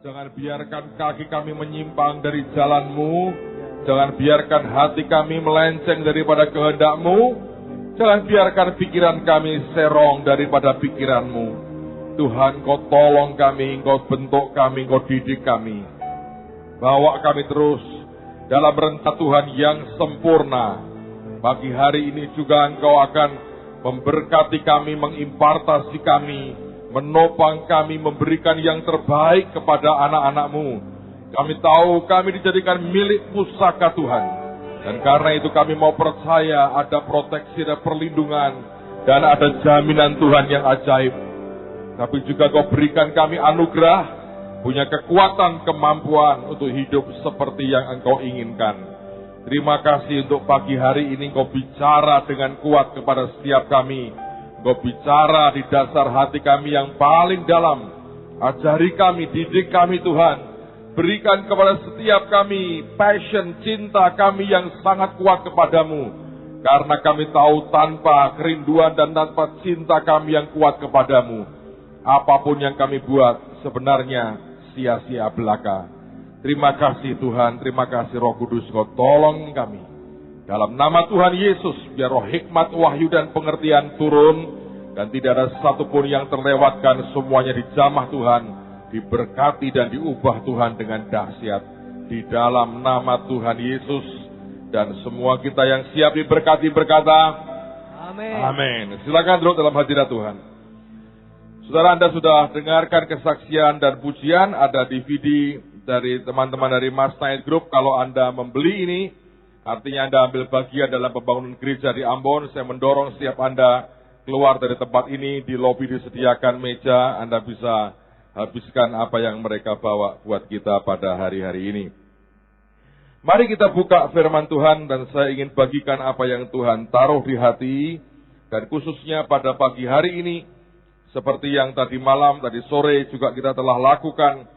Jangan biarkan kaki kami menyimpang dari jalan-Mu. Jangan biarkan hati kami melenceng daripada kehendak-Mu. Jangan biarkan pikiran kami serong daripada pikiran-Mu. Tuhan, Kau tolong kami, Kau bentuk kami, Kau didik kami. Bawa kami terus dalam rencana Tuhan yang sempurna. Pagi hari ini juga Engkau akan memberkati kami, mengimpartasi kami, menopang kami, memberikan yang terbaik kepada anak-anak-Mu. Kami tahu kami dijadikan milik pusaka Tuhan. Dan karena itu kami mau percaya ada proteksi, ada perlindungan, dan ada jaminan Tuhan yang ajaib. Tapi juga Kau berikan kami anugerah, punya kekuatan, kemampuan untuk hidup seperti yang Engkau inginkan. Terima kasih untuk pagi hari ini Kau bicara dengan kuat kepada setiap kami. Kau bicara di dasar hati kami yang paling dalam. Ajari kami, didik kami Tuhan. Berikan kepada setiap kami passion, cinta kami yang sangat kuat kepadamu. Karena kami tahu tanpa kerinduan dan tanpa cinta kami yang kuat kepadamu, apapun yang kami buat sebenarnya sia-sia belaka. Terima kasih Tuhan, terima kasih Roh Kudus, Kau tolong kami. Dalam nama Tuhan Yesus, biar roh hikmat, wahyu, dan pengertian turun. Dan tidak ada satupun yang terlewatkan, semuanya dijamah Tuhan. Diberkati dan diubah Tuhan dengan dahsyat. Di dalam nama Tuhan Yesus. Dan semua kita yang siap diberkati berkata, Amin. Amin. Silakan duduk dalam hadirat Tuhan. Saudara, Anda sudah dengarkan kesaksian dan pujian. Ada DVD dari teman-teman dari Mas Night Group. Kalau Anda membeli ini, artinya Anda ambil bagian dalam pembangunan gereja di Ambon. Saya mendorong setiap Anda keluar dari tempat ini, di lobi disediakan meja. Anda bisa habiskan apa yang mereka bawa buat kita pada hari-hari ini. Mari kita buka firman Tuhan, dan saya ingin bagikan apa yang Tuhan taruh di hati. Dan khususnya pada pagi hari ini, seperti yang tadi malam, tadi sore juga kita telah lakukan.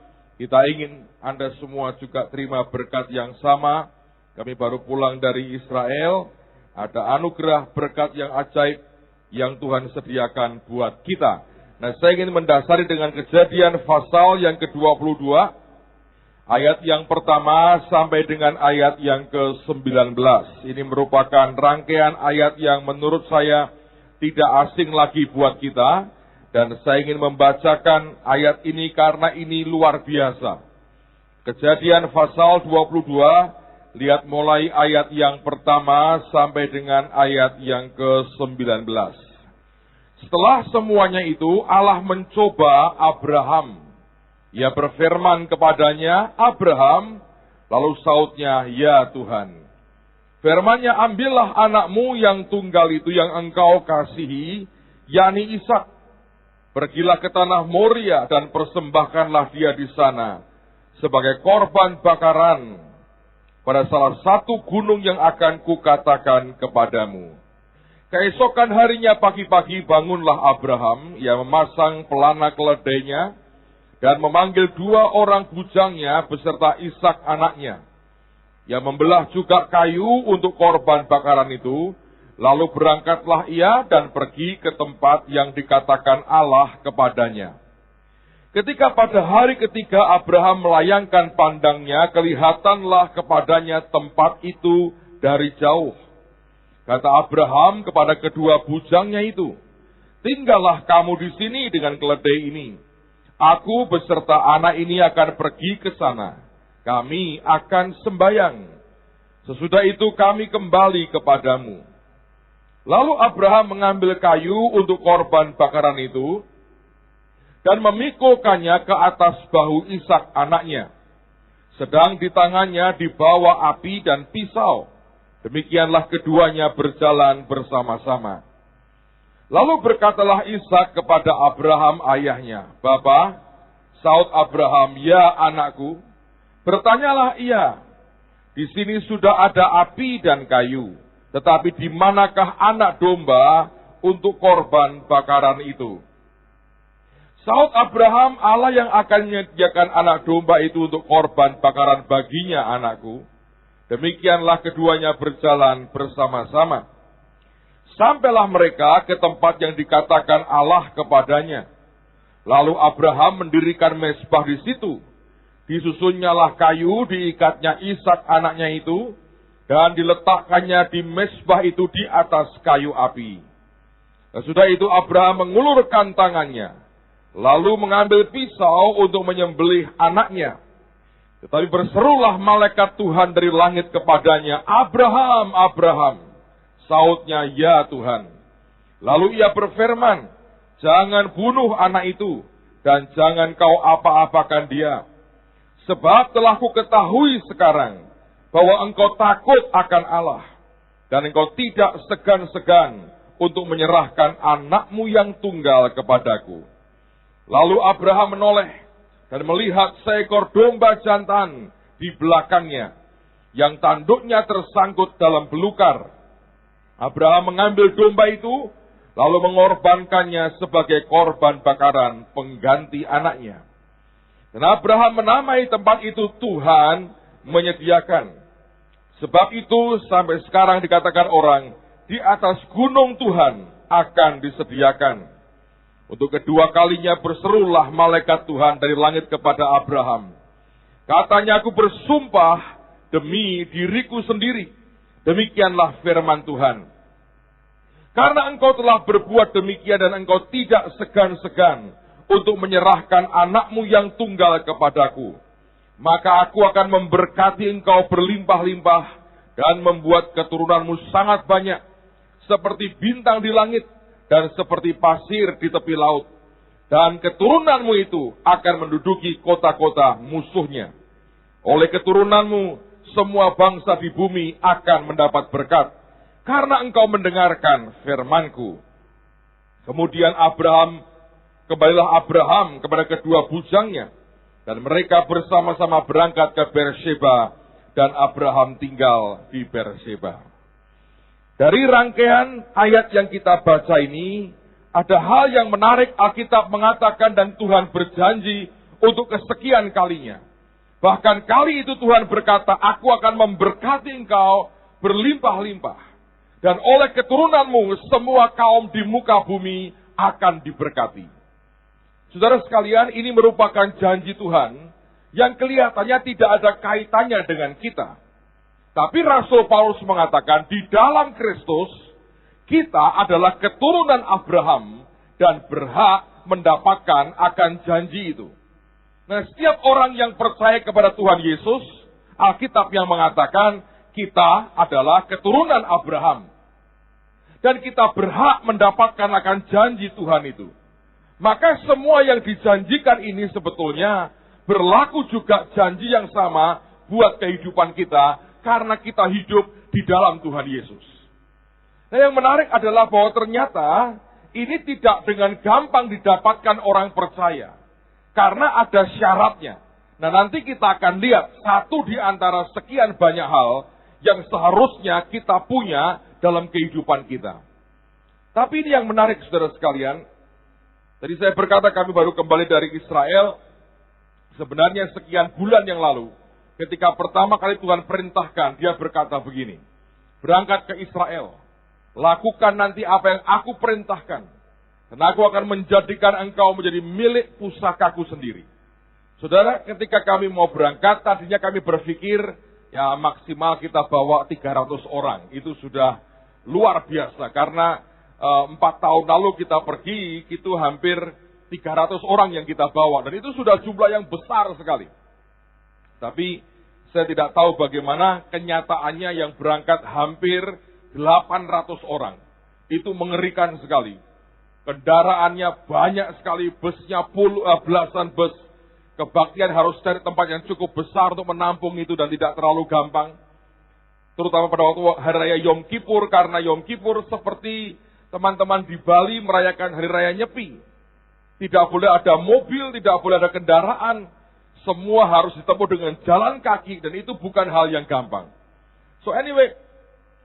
Kita ingin Anda semua juga terima berkat yang sama. Kami baru pulang dari Israel. Ada anugerah berkat yang ajaib yang Tuhan sediakan buat kita. Nah, saya ingin mendasari dengan Kejadian pasal yang ke-22, ayat yang pertama sampai dengan ayat yang ke-19. Ini merupakan rangkaian ayat yang menurut saya tidak asing lagi buat kita. Dan saya ingin membacakan ayat ini karena ini luar biasa. Kejadian pasal 22, lihat mulai ayat yang pertama sampai dengan ayat yang ke-19. Setelah semuanya itu, Allah mencoba Abraham. Ia berfirman kepadanya, Abraham, lalu sautnya, ya Tuhan. Firman-Nya, ambillah anakmu yang tunggal itu yang engkau kasihi, yakni Ishak. Pergilah ke tanah Moria dan persembahkanlah dia di sana sebagai korban bakaran pada salah satu gunung yang akan kukatakan kepadamu. Keesokan harinya pagi-pagi bangunlah Abraham, ia memasang pelana keledainya dan memanggil 2 orang bujangnya beserta Ishak anaknya. Ia membelah juga kayu untuk korban bakaran itu. Lalu berangkatlah ia dan pergi ke tempat yang dikatakan Allah kepadanya. Ketika pada hari ketiga Abraham melayangkan pandangnya, kelihatanlah kepadanya tempat itu dari jauh. Kata Abraham kepada kedua bujangnya itu, tinggallah kamu di sini dengan keledai ini. Aku beserta anak ini akan pergi ke sana. Kami akan sembayang. Sesudah itu kami kembali kepadamu. Lalu Abraham mengambil kayu untuk korban bakaran itu dan memikulkannya ke atas bahu Ishak anaknya. Sedang di tangannya dibawa api dan pisau. Demikianlah keduanya berjalan bersama-sama. Lalu berkatalah Ishak kepada Abraham ayahnya, Bapa, saut Abraham, ya anakku. Bertanyalah ia, di sini sudah ada api dan kayu. Tetapi di manakah anak domba untuk korban bakaran itu? Saut Abraham, Allah yang akan menyediakan anak domba itu untuk korban bakaran baginya anakku. Demikianlah keduanya berjalan bersama-sama. Sampailah mereka ke tempat yang dikatakan Allah kepadanya. Lalu Abraham mendirikan mezbah di situ Disusunnyalah kayu, diikatnya Ishak anaknya itu, dan diletakkannya di mezbah itu di atas kayu api. Sesudah itu Abraham mengulurkan tangannya, lalu mengambil pisau untuk menyembelih anaknya. Tetapi berserulah malaikat Tuhan dari langit kepadanya, "Abraham, Abraham." Sautnya, "Ya Tuhan." Lalu ia berfirman, "Jangan bunuh anak itu, dan jangan kau apa-apakan dia. Sebab telah kuketahui sekarang bahwa engkau takut akan Allah, dan engkau tidak segan-segan untuk menyerahkan anakmu yang tunggal kepadaku." Lalu Abraham menoleh dan melihat seekor domba jantan di belakangnya, yang tanduknya tersangkut dalam belukar. Abraham mengambil domba itu, lalu mengorbankannya sebagai korban bakaran pengganti anaknya. Dan Abraham menamai tempat itu Tuhan menyediakan. Sebab itu sampai sekarang dikatakan orang, di atas gunung Tuhan akan disediakan. Untuk kedua kalinya berserulah malaikat Tuhan dari langit kepada Abraham. Katanya, "Aku bersumpah demi diriku sendiri. Demikianlah firman Tuhan. Karena engkau telah berbuat demikian dan engkau tidak segan-segan untuk menyerahkan anakmu yang tunggal kepadaku, maka aku akan memberkati engkau berlimpah-limpah dan membuat keturunanmu sangat banyak, seperti bintang di langit dan seperti pasir di tepi laut. Dan keturunanmu itu akan menduduki kota-kota musuhnya. Oleh keturunanmu, semua bangsa di bumi akan mendapat berkat, karena engkau mendengarkan firmanku." Kemudian kembalilah Abraham kepada kedua bujangnya, dan mereka bersama-sama berangkat ke Beersheba, dan Abraham tinggal di Beersheba. Dari rangkaian ayat yang kita baca ini, ada hal yang menarik. Alkitab mengatakan dan Tuhan berjanji untuk kesekian kalinya. Bahkan kali itu Tuhan berkata, "Aku akan memberkati engkau berlimpah-limpah. Dan oleh keturunanmu semua kaum di muka bumi akan diberkati." Saudara sekalian, ini merupakan janji Tuhan yang kelihatannya tidak ada kaitannya dengan kita. Tapi Rasul Paulus mengatakan, di dalam Kristus, kita adalah keturunan Abraham dan berhak mendapatkan akan janji itu. Nah, setiap orang yang percaya kepada Tuhan Yesus, Alkitab yang mengatakan, kita adalah keturunan Abraham. Dan kita berhak mendapatkan akan janji Tuhan itu. Maka semua yang dijanjikan ini sebetulnya berlaku juga janji yang sama buat kehidupan kita, karena kita hidup di dalam Tuhan Yesus. Nah, yang menarik adalah bahwa ternyata ini tidak dengan gampang didapatkan orang percaya, karena ada syaratnya. Nah, nanti kita akan lihat satu di antara sekian banyak hal yang seharusnya kita punya dalam kehidupan kita. Tapi ini yang menarik, saudara sekalian. Tadi saya berkata kami baru kembali dari Israel. Sebenarnya sekian bulan yang lalu, ketika pertama kali Tuhan perintahkan, dia berkata begini, "Berangkat ke Israel, lakukan nanti apa yang aku perintahkan, dan aku akan menjadikan engkau menjadi milik pusakaku sendiri." Saudara, ketika kami mau berangkat, tadinya kami berpikir, ya maksimal kita bawa 300 orang. Itu sudah luar biasa, karena 4 tahun lalu kita pergi, itu hampir 300 orang yang kita bawa. Dan itu sudah jumlah yang besar sekali. Tapi saya tidak tahu bagaimana kenyataannya yang berangkat hampir 800 orang. Itu mengerikan sekali. Kendaraannya banyak sekali, busnya belasan bus. Kebaktian harus cari tempat yang cukup besar untuk menampung itu dan tidak terlalu gampang. Terutama pada waktu Hari Raya Yom Kippur, karena Yom Kippur seperti teman-teman di Bali merayakan Hari Raya Nyepi. Tidak boleh ada mobil, tidak boleh ada kendaraan. Semua harus ditempuh dengan jalan kaki, dan itu bukan hal yang gampang. So anyway,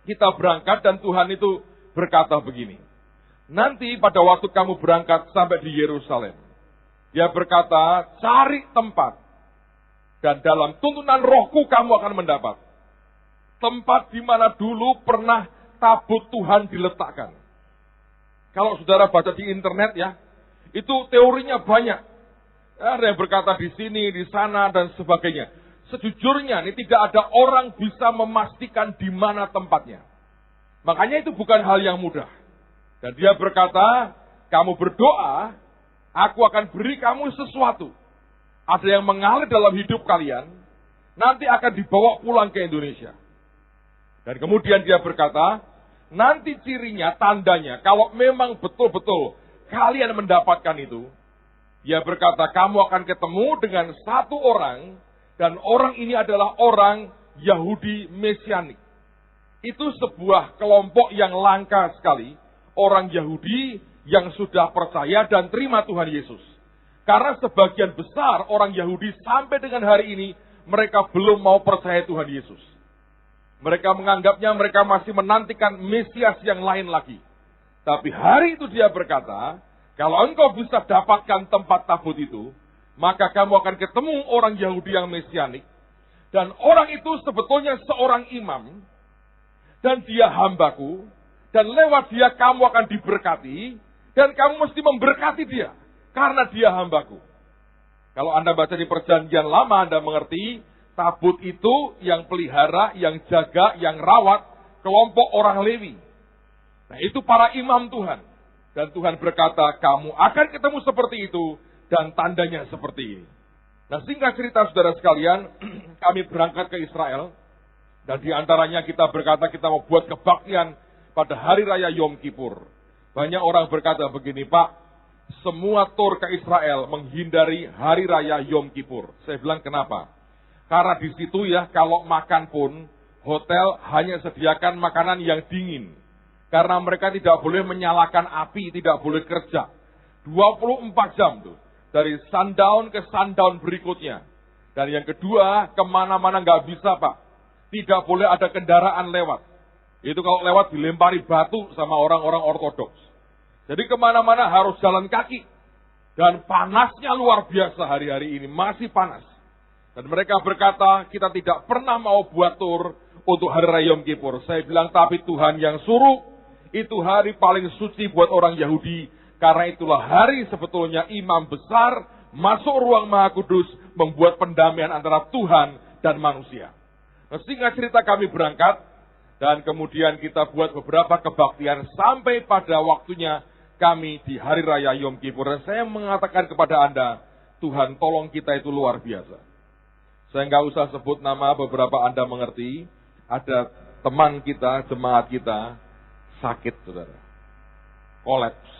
kita berangkat dan Tuhan itu berkata begini. Nanti pada waktu kamu berangkat sampai di Yerusalem, dia berkata, cari tempat. Dan dalam tuntunan rohku kamu akan mendapat. Tempat di mana dulu pernah tabut Tuhan diletakkan. Kalau saudara baca di internet ya, itu teorinya banyak. Ada yang berkata di sini, di sana, dan sebagainya. Sejujurnya ini tidak ada orang bisa memastikan di mana tempatnya. Makanya itu bukan hal yang mudah. Dan dia berkata, kamu berdoa, aku akan beri kamu sesuatu. Ada yang mengalir dalam hidup kalian, nanti akan dibawa pulang ke Indonesia. Dan kemudian dia berkata, nanti cirinya, tandanya, kalau memang betul-betul kalian mendapatkan itu, dia berkata, kamu akan ketemu dengan satu orang, dan orang ini adalah orang Yahudi Mesianik. Itu sebuah kelompok yang langka sekali, orang Yahudi yang sudah percaya dan terima Tuhan Yesus. Karena sebagian besar orang Yahudi sampai dengan hari ini, mereka belum mau percaya Tuhan Yesus. Mereka menganggapnya mereka masih menantikan Mesias yang lain lagi. Tapi hari itu dia berkata, kalau engkau bisa dapatkan tempat tabut itu, maka kamu akan ketemu orang Yahudi yang Mesianik. Dan orang itu sebetulnya seorang imam. Dan dia hambaku. Dan lewat dia kamu akan diberkati. Dan kamu mesti memberkati dia. Karena dia hambaku. Kalau Anda baca di perjanjian lama, Anda mengerti. Tabut itu yang pelihara, yang jaga, yang rawat. Kelompok orang Lewi. Nah itu para imam Tuhan. Dan Tuhan berkata, kamu akan ketemu seperti itu. Dan tandanya seperti ini. Nah singkat cerita saudara sekalian, kami berangkat ke Israel. Dan di antaranya kita berkata kita mau buat kebaktian pada hari raya Yom Kippur. Banyak orang berkata begini, Pak, semua tur ke Israel menghindari hari raya Yom Kippur. Saya bilang kenapa? Karena di situ ya kalau makan pun hotel hanya sediakan makanan yang dingin. Karena mereka tidak boleh menyalakan api, tidak boleh kerja. 24 jam tuh. Dari sundown ke sundown berikutnya. Dan yang kedua, kemana-mana nggak bisa Pak. Tidak boleh ada kendaraan lewat. Itu kalau lewat dilempari batu sama orang-orang ortodoks. Jadi kemana-mana harus jalan kaki. Dan panasnya luar biasa hari-hari ini, masih panas. Dan mereka berkata, kita tidak pernah mau buat tur untuk hari raya Yom Kippur. Saya bilang, tapi Tuhan yang suruh, itu hari paling suci buat orang Yahudi. Karena itulah hari sebetulnya imam besar masuk ruang Maha Kudus membuat pendamaian antara Tuhan dan manusia. Nah, singkat cerita kami berangkat dan kemudian kita buat beberapa kebaktian sampai pada waktunya kami di hari raya Yom Kippur. Dan saya mengatakan kepada Anda, Tuhan tolong kita itu luar biasa. Saya nggak usah sebut nama, beberapa Anda mengerti. Ada teman kita, jemaat kita sakit saudara, kolaps.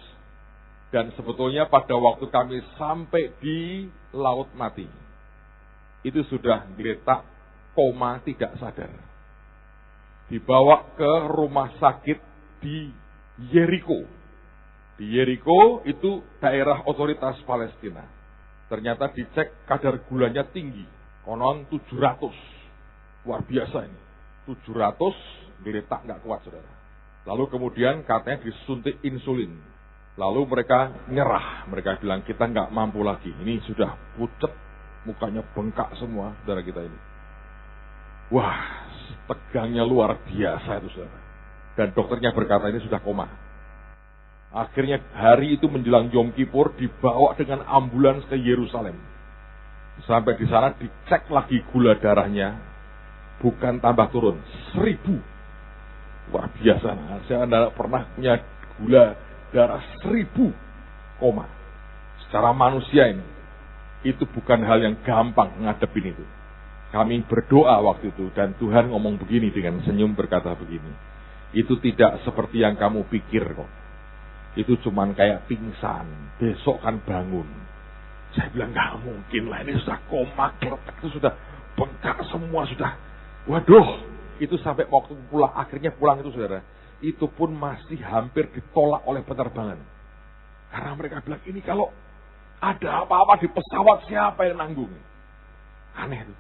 Dan sebetulnya pada waktu kami sampai di Laut Mati, itu sudah diletak koma tidak sadar. Dibawa ke rumah sakit di Yeriko. Di Yeriko itu daerah otoritas Palestina. Ternyata dicek kadar gulanya tinggi. Konon 700. Luar biasa ini. 700 diletak nggak kuat saudara. Lalu kemudian katanya disuntik insulin. Lalu mereka nyerah, mereka bilang kita nggak mampu lagi. Ini sudah pucet, mukanya bengkak semua, saudara kita ini. Wah, tegangnya luar biasa itu saudara. Dan dokternya berkata ini sudah koma. Akhirnya hari itu menjelang Yom Kippur dibawa dengan ambulans ke Yerusalem. Sampai di sana dicek lagi gula darahnya, bukan tambah turun, 1000. Luar biasa, nah, saya tidak pernah punya gula darah 1000 koma. Secara manusia ini, itu bukan hal yang gampang ngadepin itu. Kami berdoa waktu itu, dan Tuhan ngomong begini dengan senyum berkata begini, itu tidak seperti yang kamu pikir kok. Itu cuman kayak pingsan, besok kan bangun. Saya bilang gak mungkin lah, ini sudah koma, kletek, itu sudah bengkak semua, sudah. Waduh, itu sampai waktu pulang, akhirnya pulang itu saudara. Itu pun masih hampir ditolak oleh penerbangan. Karena mereka bilang, ini kalau ada apa-apa di pesawat siapa yang nanggung? Aneh itu.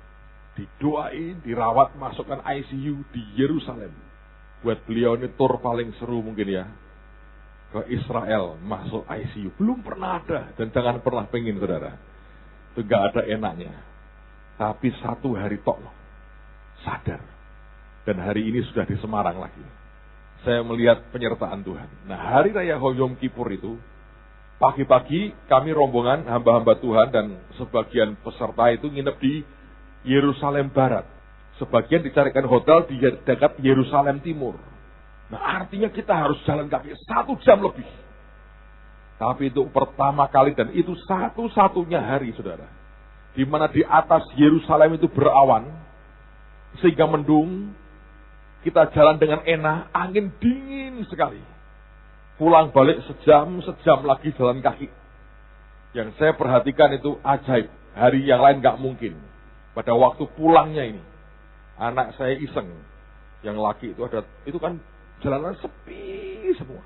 Didoain, dirawat, masukkan ICU di Yerusalem. Buat beliau ini tur paling seru mungkin ya. Ke Israel, masuk ICU. Belum pernah ada. Dan jangan pernah pengen saudara. Itu gak ada enaknya. Tapi satu hari tok loh. Sadar. Dan hari ini sudah di Semarang lagi. Saya melihat penyertaan Tuhan. Nah hari raya Yom Kippur itu, Pagi-pagi kami rombongan hamba-hamba Tuhan dan sebagian peserta itu nginep di Yerusalem Barat. Sebagian dicarikan hotel di dekat Yerusalem Timur. Nah, artinya kita harus jalan kaki 1 jam lebih. Tapi itu pertama kali dan itu satu-satunya hari, saudara. Di mana di atas Yerusalem itu berawan, sehingga mendung, kita jalan dengan enak, angin dingin sekali. Pulang balik sejam lagi jalan kaki. Yang saya perhatikan itu ajaib. Hari yang lain gak mungkin. Pada waktu pulangnya ini, anak saya iseng. Yang laki itu kan jalanan sepi semua.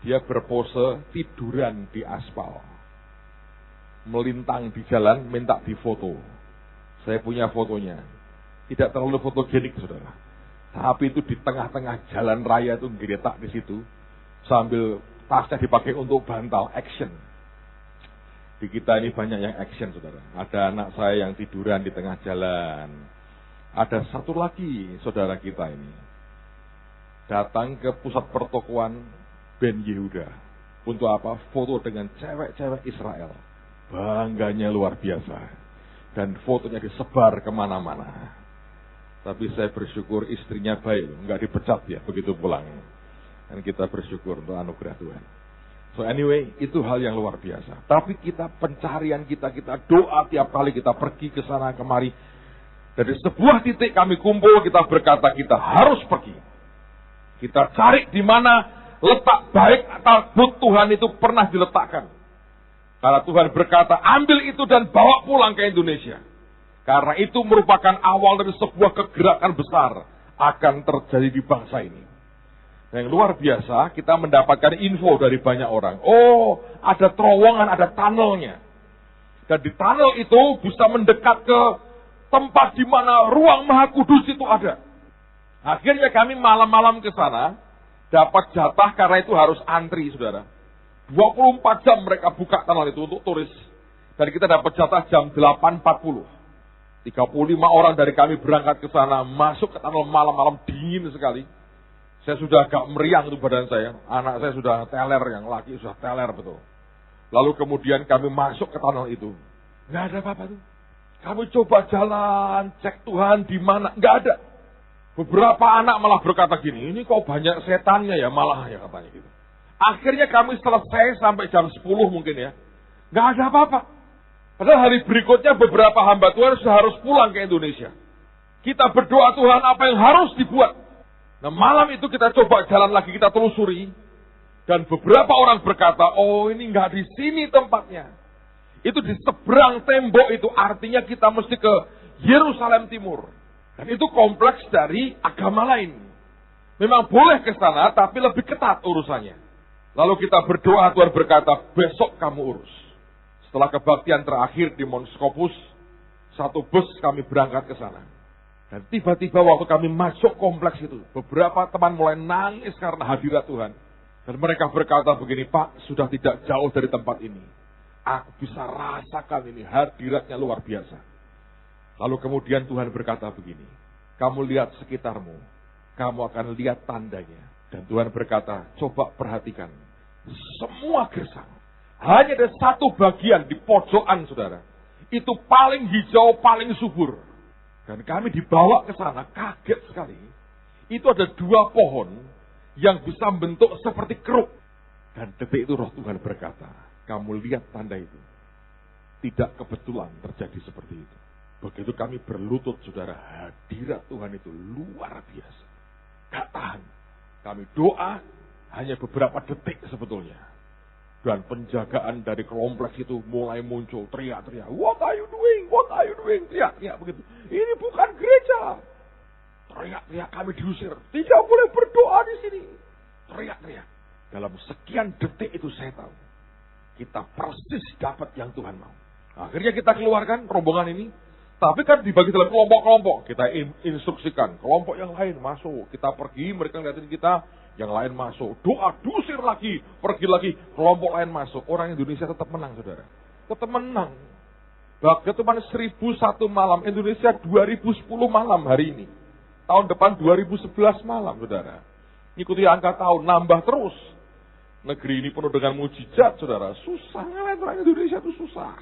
Dia berpose tiduran di aspal. Melintang di jalan, minta difoto. Saya punya fotonya. Tidak terlalu fotogenik, saudara. Tapi itu di tengah-tengah jalan raya itu geletak di situ. Sambil tasnya dipakai untuk bantal, action. Di kita ini banyak yang action, saudara. Ada anak saya yang tiduran di tengah jalan. Ada satu lagi saudara kita ini. Datang ke pusat pertokoan Ben Yehuda. Untuk apa? Foto dengan cewek-cewek Israel. Bangganya luar biasa. Dan fotonya disebar kemana-mana. Tapi saya bersyukur istrinya baik. Enggak dipecat ya begitu pulang. Dan kita bersyukur untuk anugerah Tuhan. So anyway, itu hal yang luar biasa. Tapi pencarian kita doa tiap kali kita pergi ke sana kemari. Dari sebuah titik kami kumpul, kita berkata kita harus pergi. Kita cari di mana letak baik atau Tuhan itu pernah diletakkan. Karena Tuhan berkata, ambil itu dan bawa pulang ke Indonesia. Karena itu merupakan awal dari sebuah kegerakan besar akan terjadi di bangsa ini. Yang luar biasa, kita mendapatkan info dari banyak orang. Oh, ada terowongan, ada tunnelnya. Dan di tunnel itu bisa mendekat ke tempat di mana ruang Maha Kudus itu ada. Akhirnya kami malam-malam ke sana, dapat jatah karena itu harus antri, saudara. 24 jam mereka buka tunnel itu untuk turis. Dan kita dapat jatah jam 8.40. 35 orang dari kami berangkat ke sana, masuk ke tunnel malam-malam dingin sekali. Saya sudah agak meriang itu badan saya. Anak saya sudah teler, yang laki sudah teler betul. Lalu kemudian kami masuk ke tunnel itu. Nggak ada apa-apa tuh. Kami coba jalan, cek Tuhan di mana, nggak ada. Beberapa anak malah berkata gini, ini kok banyak setannya ya malah ya katanya gitu. Akhirnya kami selesai sampai jam 10 mungkin ya. Nggak ada apa-apa. Padahal hari berikutnya beberapa hamba Tuhan sudah harus pulang ke Indonesia. Kita berdoa Tuhan apa yang harus dibuat. Nah malam itu kita coba jalan lagi, kita telusuri. Dan beberapa orang berkata, oh ini nggak di sini tempatnya. Itu di seberang tembok itu, artinya kita mesti ke Yerusalem Timur. Dan itu kompleks dari agama lain. Memang boleh ke sana, tapi lebih ketat urusannya. Lalu kita berdoa, Tuhan berkata, besok kamu urus. Setelah kebaktian terakhir di Mount Scopus, satu bus kami berangkat ke sana. Dan tiba-tiba waktu kami masuk kompleks itu, beberapa teman mulai nangis karena hadirat Tuhan. Dan mereka berkata begini, Pak, sudah tidak jauh dari tempat ini. Aku bisa rasakan ini, hadiratnya luar biasa. Lalu kemudian Tuhan berkata begini, kamu lihat sekitarmu, kamu akan lihat tandanya. Dan Tuhan berkata, coba perhatikan, semua gersang. Hanya ada satu bagian di pojokan, saudara. Itu paling hijau, paling subur. Dan kami dibawa ke sana, kaget sekali. Itu ada 2 pohon yang bisa membentuk seperti keruk. Dan detik itu roh Tuhan berkata, kamu lihat tanda itu. Tidak kebetulan terjadi seperti itu. Begitu kami berlutut, saudara, hadirat Tuhan itu luar biasa. Gak tahan. Kami doa, hanya beberapa detik sebetulnya. Dan penjagaan dari kompleks itu mulai muncul, teriak-teriak. What are you doing? What are you doing? Teriak-teriak begitu. Ini bukan gereja. Teriak-teriak kami diusir. Tidak boleh berdoa di sini. Teriak-teriak. Dalam sekian detik itu saya tahu. Kita persis dapat yang Tuhan mau. Akhirnya kita keluarkan rombongan ini. Tapi kan dibagi dalam kelompok-kelompok. Kita instruksikan. Kelompok yang lain masuk. Kita pergi, mereka ngeliatin kita. Yang lain masuk. Doa, diusir lagi. Pergi lagi. Kelompok lain masuk. Orang Indonesia tetap menang, saudara. Tetap menang. Bahkan cuma 1001 malam. Indonesia 2010 malam hari ini. Tahun depan 2011 malam, saudara. Ikuti angka tahun. Nambah terus. Negeri ini penuh dengan mujizat, saudara. Susah, ngalahin orang Indonesia itu susah.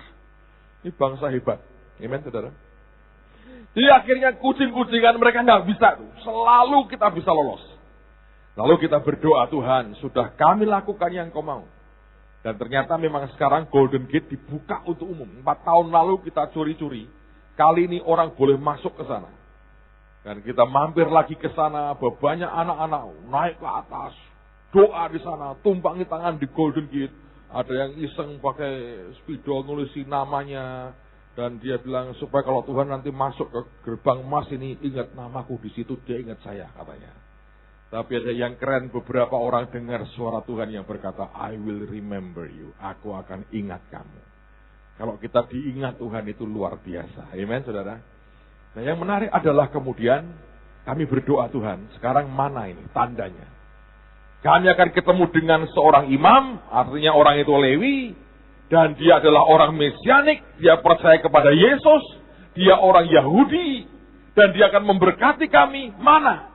Ini bangsa hebat. Amen, saudara. Jadi akhirnya kucing-kucingan mereka nggak bisa tuh. Selalu kita bisa lolos. Lalu kita berdoa, Tuhan, sudah kami lakukan yang kau mau. Dan ternyata memang sekarang Golden Gate dibuka untuk umum. 4 tahun lalu kita curi-curi. Kali ini orang boleh masuk ke sana. Dan kita mampir lagi ke sana, banyak anak-anak naik ke atas, doa di sana, tumpangi tangan di Golden Gate. Ada yang iseng pakai spidol nulisin namanya, dan dia bilang supaya kalau Tuhan nanti masuk ke gerbang emas ini ingat namaku di situ, dia ingat saya katanya. Tapi ada yang keren, beberapa orang dengar suara Tuhan yang berkata, I will remember you, aku akan ingat kamu. Kalau kita diingat Tuhan itu luar biasa. Amen, saudara. Nah, yang menarik adalah kemudian kami berdoa, Tuhan, sekarang mana ini tandanya? Kami akan ketemu dengan seorang imam, artinya orang itu Lewi, dan dia adalah orang Mesianik, dia percaya kepada Yesus, dia orang Yahudi, dan dia akan memberkati kami. Mana?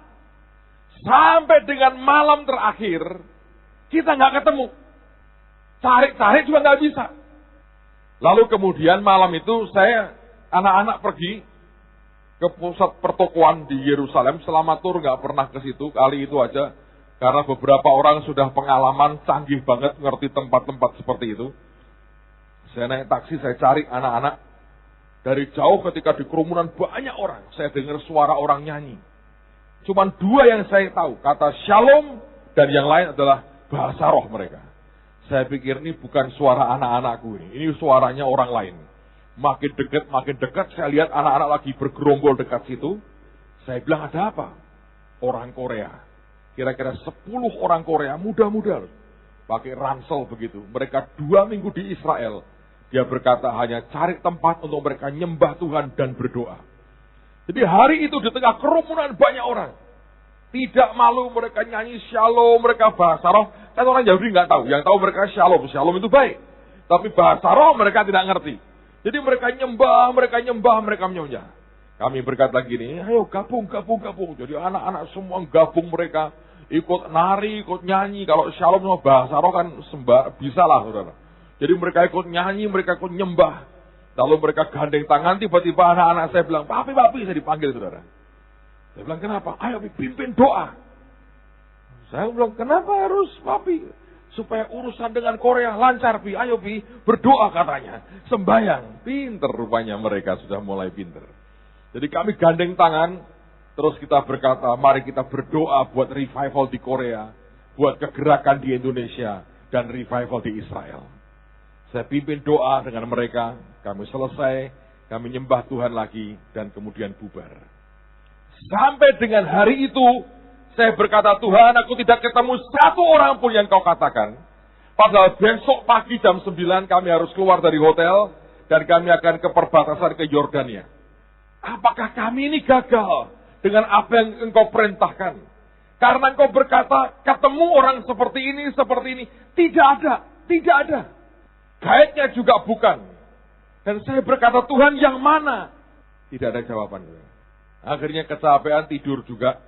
Sampai dengan malam terakhir, kita nggak ketemu. Cari-cari juga nggak bisa. Lalu kemudian malam itu anak-anak pergi ke pusat pertokoan di Yerusalem. Selama tur nggak pernah ke situ, kali itu aja. Karena beberapa orang sudah pengalaman canggih banget ngerti tempat-tempat seperti itu. Saya naik taksi, saya cari anak-anak. Dari jauh ketika di kerumunan banyak orang, saya dengar suara orang nyanyi. Cuman 2 yang saya tahu, kata Shalom dan yang lain adalah bahasa roh mereka. Saya pikir ini bukan suara anak-anakku ini suaranya orang lain. Makin dekat, saya lihat anak-anak lagi bergerombol dekat situ. Saya bilang, ada apa? Orang Korea. Kira-kira 10 orang Korea, muda-muda. Pakai ransel begitu. Mereka 2 minggu di Israel. Dia berkata hanya cari tempat untuk mereka nyembah Tuhan dan berdoa. Jadi hari itu di tengah kerumunan banyak orang. Tidak malu mereka nyanyi Shalom, mereka bahasa roh. Kan orang Yahudi nggak tahu. Yang tahu mereka Shalom. Shalom itu baik. Tapi bahasa roh mereka tidak ngerti. Jadi mereka nyembah, mereka menyembah. Kami berkata gini, ayo gabung. Jadi anak-anak semua gabung mereka. Ikut nari, ikut nyanyi. Kalau Shalom sama bahasa roh kan bisa lah, saudara. Jadi mereka ikut nyanyi, mereka ikut nyembah. Lalu mereka gandeng tangan, tiba-tiba anak-anak saya bilang, papi, saya dipanggil, saudara. Saya bilang, kenapa? Ayo pimpin doa. Saya bilang, kenapa harus papi? Supaya urusan dengan Korea lancar, Pi. Ayo, Pi, berdoa katanya. Sembayang. Pinter rupanya mereka sudah mulai pinter. Jadi kami gandeng tangan, terus kita berkata, mari kita berdoa buat revival di Korea, buat kegerakan di Indonesia, dan revival di Israel. Saya pimpin doa dengan mereka, kami selesai, kami nyembah Tuhan lagi, dan kemudian bubar. Sampai dengan hari itu, saya berkata, Tuhan, aku tidak ketemu satu orang pun yang kau katakan. Padahal besok pagi jam 9 kami harus keluar dari hotel, dan kami akan ke perbatasan ke Yordania. Apakah kami ini gagal dengan apa yang engkau perintahkan? Karena engkau berkata, ketemu orang seperti ini. Tidak ada. Gaibnya juga bukan. Dan saya berkata, Tuhan yang mana? Tidak ada jawaban. Akhirnya kecapean, tidur juga.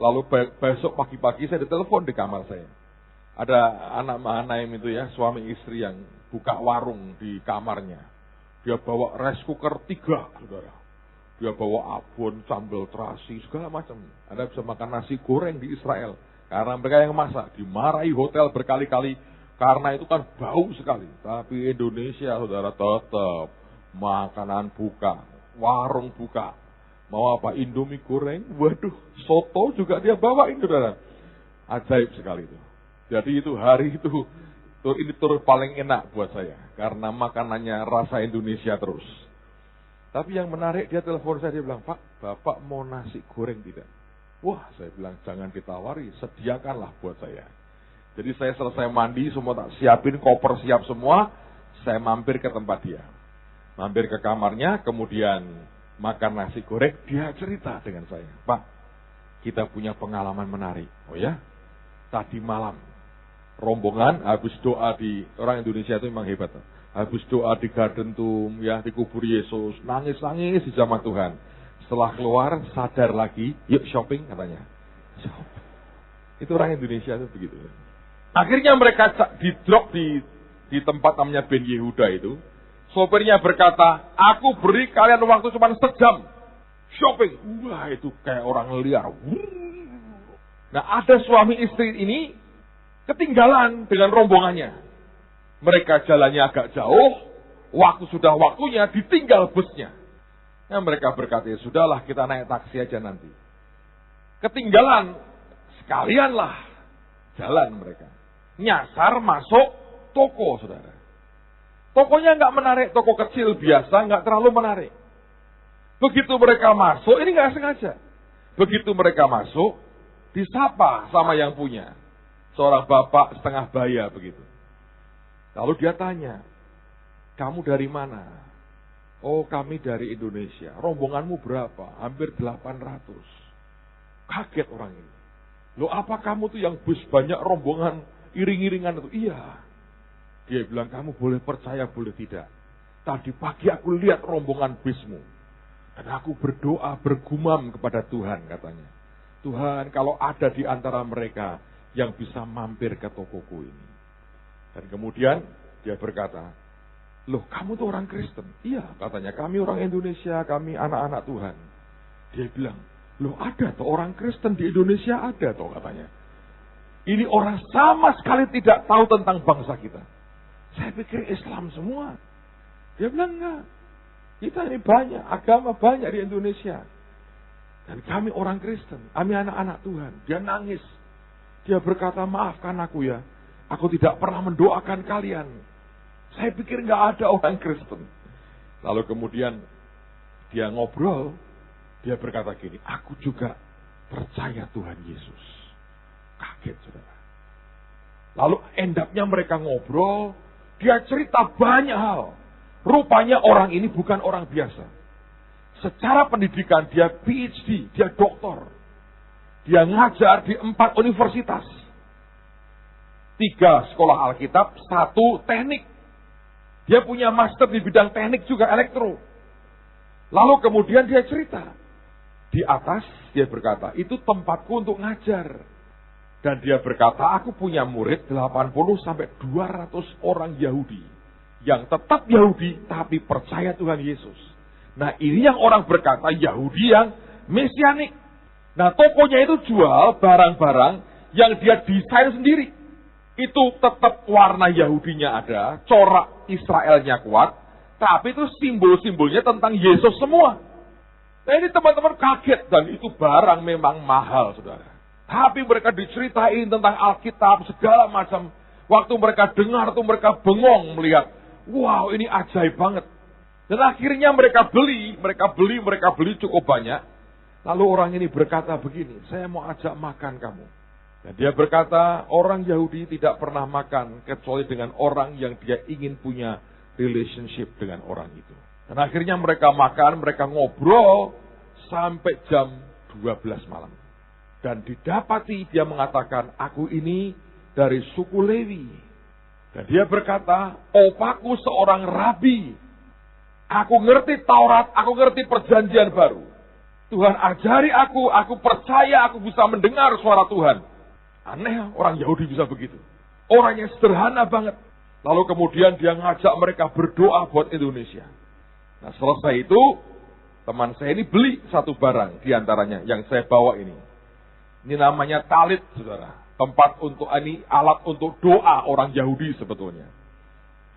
Lalu besok pagi-pagi saya ditelepon di kamar saya. Ada anak Mahanaim itu ya, suami istri yang buka warung di kamarnya. Dia bawa rice cooker 3, saudara. Dia bawa abon, sambal terasi, segala macam. Anda bisa makan nasi goreng di Israel. Karena mereka yang masak. Dimarahi hotel berkali-kali. Karena itu kan bau sekali. Tapi Indonesia, saudara, tetap makanan buka. Warung buka. Mau apa? Indomie goreng? Waduh, soto juga dia bawain, saudara. Ajaib sekali itu. Jadi itu hari itu, ini tur paling enak buat saya. Karena makanannya rasa Indonesia terus. Tapi yang menarik, dia telepon saya, dia bilang, Pak, Bapak mau nasi goreng tidak? Wah, saya bilang, jangan ditawari, sediakanlah buat saya. Jadi saya selesai mandi, semua tak siapin, koper siap semua, saya mampir ke tempat dia. Mampir ke kamarnya, kemudian makan nasi goreng, dia cerita dengan saya. Pak, kita punya pengalaman menarik. Oh ya? Tadi malam, rombongan habis doa di, orang Indonesia itu memang hebat. Habis doa di Garden Tomb, ya, di kubur Yesus, nangis-nangis di zaman Tuhan. Setelah keluar, sadar lagi, yuk shopping katanya. Shopping. Itu orang Indonesia itu begitu. Akhirnya mereka di drop di tempat namanya Ben Yehuda itu. Sopirnya berkata, aku beri kalian waktu cuma sejam. Shopping. Wah, itu kayak orang liar. Nah, ada suami istri ini ketinggalan dengan rombongannya. Mereka jalannya agak jauh. Waktu sudah waktunya, ditinggal busnya. Nah, mereka berkata, ya sudahlah kita naik taksi aja nanti. Ketinggalan, sekalianlah jalan mereka. Nyasar masuk toko, saudara. Tokonya nggak menarik, toko kecil biasa, nggak terlalu menarik. Begitu mereka masuk, ini nggak sengaja. Begitu mereka masuk, disapa sama yang punya. Seorang bapak setengah baya begitu. Lalu dia tanya, kamu dari mana? Oh, kami dari Indonesia. Rombonganmu berapa? Hampir 800. Kaget orang ini. Loh, apa kamu tuh yang bus banyak rombongan iring-iringan itu? Iya. Dia bilang, kamu boleh percaya, boleh tidak. Tadi pagi aku lihat rombongan bismu. Dan aku berdoa, bergumam kepada Tuhan, katanya. Tuhan, kalau ada di antara mereka yang bisa mampir ke tokoku ini. Dan kemudian dia berkata, loh kamu tuh orang Kristen? Iya, katanya, kami orang Indonesia, kami anak-anak Tuhan. Dia bilang, loh ada tuh orang Kristen di Indonesia, ada tuh katanya. Ini orang sama sekali tidak tahu tentang bangsa kita. Saya pikir Islam semua. Dia bilang enggak. Kita ini banyak, agama banyak di Indonesia. Dan kami orang Kristen, kami anak-anak Tuhan. Dia nangis. Dia berkata, maafkan aku ya. Aku tidak pernah mendoakan kalian. Saya pikir enggak ada orang Kristen. Lalu kemudian dia ngobrol. Dia berkata gini, aku juga percaya Tuhan Yesus. Kaget, saudara. Lalu endapnya mereka ngobrol. Dia cerita banyak hal. Rupanya orang ini bukan orang biasa. Secara pendidikan dia PhD, dia doktor. Dia ngajar di 4 universitas. 3 sekolah Alkitab, 1 teknik. Dia punya master di bidang teknik juga, elektro. Lalu kemudian dia cerita. Di atas dia berkata, itu tempatku untuk ngajar. Dan dia berkata, aku punya murid 80 sampai 200 orang Yahudi. Yang tetap Yahudi, tapi percaya Tuhan Yesus. Nah ini yang orang berkata Yahudi yang mesianik. Nah tokonya itu jual barang-barang yang dia desain sendiri. Itu tetap warna Yahudinya ada, corak Israelnya kuat. Tapi itu simbol-simbolnya tentang Yesus semua. Nah ini teman-teman kaget, dan itu barang memang mahal, saudara. Tapi mereka diceritain tentang Alkitab, segala macam. Waktu mereka dengar tuh mereka bengong melihat. Wow, ini ajaib banget. Dan akhirnya mereka beli cukup banyak. Lalu orang ini berkata begini, saya mau ajak makan kamu. Dan dia berkata, orang Yahudi tidak pernah makan kecuali dengan orang yang dia ingin punya relationship dengan orang itu. Dan akhirnya mereka makan, mereka ngobrol sampai jam 12 malam. Dan didapati dia mengatakan, aku ini dari suku Lewi. Dan dia berkata, opaku seorang rabi. Aku ngerti Taurat, aku ngerti perjanjian baru. Tuhan ajari aku percaya aku bisa mendengar suara Tuhan. Aneh orang Yahudi bisa begitu. Orangnya sederhana banget. Lalu kemudian dia ngajak mereka berdoa buat Indonesia. Nah selesai itu, teman saya ini beli satu barang diantaranya yang saya bawa ini. Ini namanya talit, saudara. Tempat untuk ini alat untuk doa orang Yahudi sebetulnya.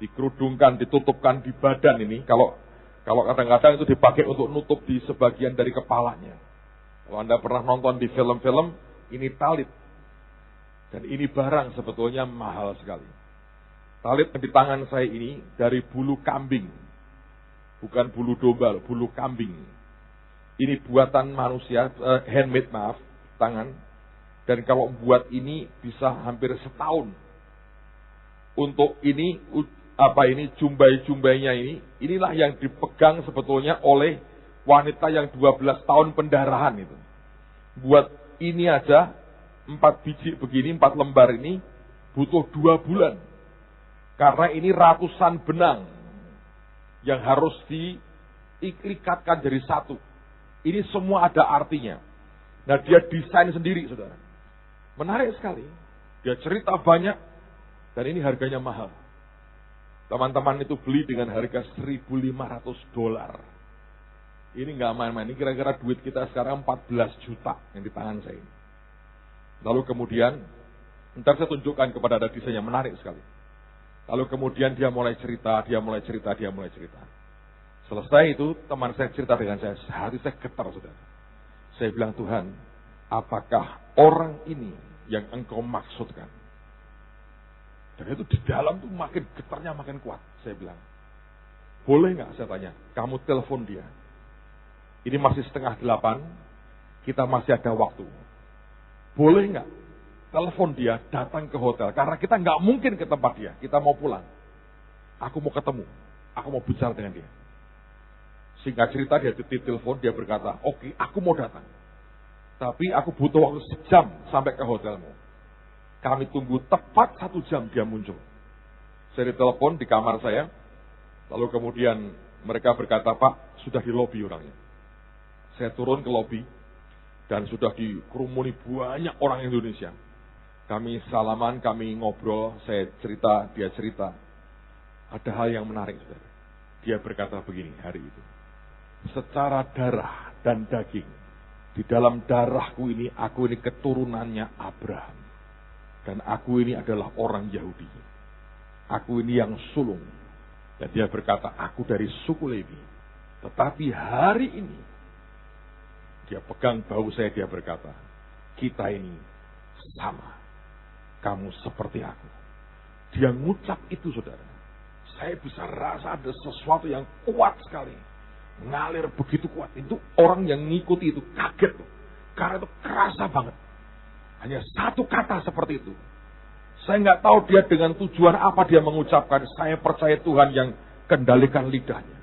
Dikerudungkan, ditutupkan di badan ini. Kalau kadang-kadang itu dipakai untuk nutup di sebagian dari kepalanya. Kalau Anda pernah nonton di film-film, ini talit. Dan ini barang sebetulnya mahal sekali. Talit di tangan saya ini dari bulu kambing. Bukan bulu domba, bulu kambing. Ini buatan manusia, handmade tangan. Dan kalau buat ini bisa hampir setahun. Untuk ini, jumbai-jumbainya inilah yang dipegang sebetulnya oleh wanita yang 12 tahun pendarahan itu. Buat ini aja, 4 biji begini, 4 lembar ini, butuh 2 bulan. Karena ini ratusan benang yang harus diikatkan jadi satu. Ini semua ada artinya. Nah dia desain sendiri, saudara. Menarik sekali. Dia cerita banyak, dan ini harganya mahal. Teman-teman itu beli dengan harga $1.500. Ini nggak main-main, ini kira-kira duit kita sekarang 14 juta yang di tangan saya ini. Lalu kemudian, ntar saya tunjukkan kepada ada desain yang menarik sekali. Lalu kemudian dia mulai cerita. Selesai itu, teman saya cerita dengan saya, hati saya getar, saudara. Saya bilang, Tuhan, apakah orang ini yang engkau maksudkan? Dan itu di dalam tuh makin getarnya makin kuat. Saya bilang, boleh nggak saya tanya, kamu telepon dia. Ini masih 7:30, kita masih ada waktu. Boleh nggak telepon dia datang ke hotel? Karena kita nggak mungkin ke tempat dia, kita mau pulang. Aku mau ketemu, aku mau bicara dengan dia. Singkat cerita dia telepon, dia berkata, oke, aku mau datang. Tapi aku butuh waktu sejam sampai ke hotelmu. Kami tunggu tepat 1 jam dia muncul. Saya ditelepon di kamar saya. Lalu kemudian mereka berkata, Pak, sudah di lobi orangnya. Saya turun ke lobi. Dan sudah dikerumuni banyak orang Indonesia. Kami salaman, kami ngobrol, saya cerita, dia cerita. Ada hal yang menarik, saudara. Dia berkata begini hari itu. Secara darah dan daging, di dalam darahku ini, aku ini keturunannya Abraham. Dan aku ini adalah orang Yahudi. Aku ini yang sulung. Dan dia berkata, aku dari suku Lewi. Tetapi hari ini, dia pegang bahu saya, dia berkata, kita ini sama. Kamu seperti aku. Dia ngucap itu, saudara. Saya bisa rasa ada sesuatu yang kuat sekali. Ngalir begitu kuat. Itu orang yang ngikuti itu kaget. Karena itu kerasa banget. Hanya satu kata seperti itu. Saya nggak tahu dia dengan tujuan apa dia mengucapkan. Saya percaya Tuhan yang kendalikan lidahnya.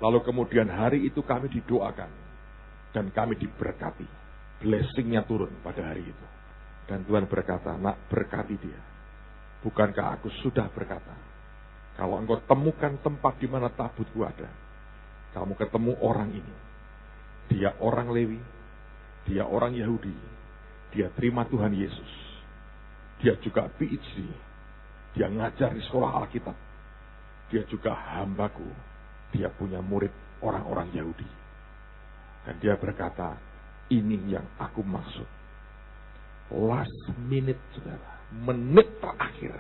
Lalu kemudian hari itu kami didoakan. Dan kami diberkati. Blessingnya turun pada hari itu. Dan Tuhan berkata, nak, berkati dia. Bukankah aku sudah berkata, kalau engkau temukan tempat di mana tabutku ada, kamu ketemu orang ini. Dia orang Lewi, dia orang Yahudi, dia terima Tuhan Yesus. Dia juga PhD, dia ngajar di sekolah Alkitab. Dia juga hambaku, dia punya murid orang-orang Yahudi. Dan dia berkata, ini yang aku maksud. Last minute, saudara. Menit terakhir.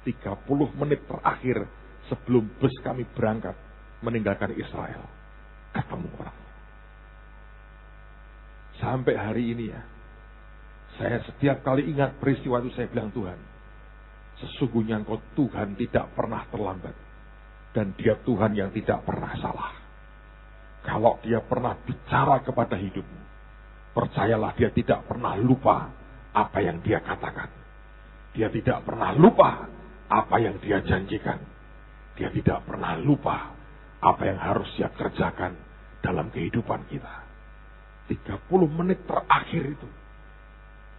30 menit terakhir sebelum bus kami berangkat meninggalkan Israel. Ketemu orang. Sampai hari ini ya. Saya setiap kali ingat peristiwa itu saya bilang, Tuhan, sesungguhnya Engkau Tuhan tidak pernah terlambat. Dan dia Tuhan yang tidak pernah salah. Kalau dia pernah bicara kepada hidupmu, percayalah dia tidak pernah lupa apa yang dia katakan. Dia tidak pernah lupa apa yang dia janjikan. Dia tidak pernah lupa apa yang harus dia kerjakan dalam kehidupan kita. 30 menit terakhir itu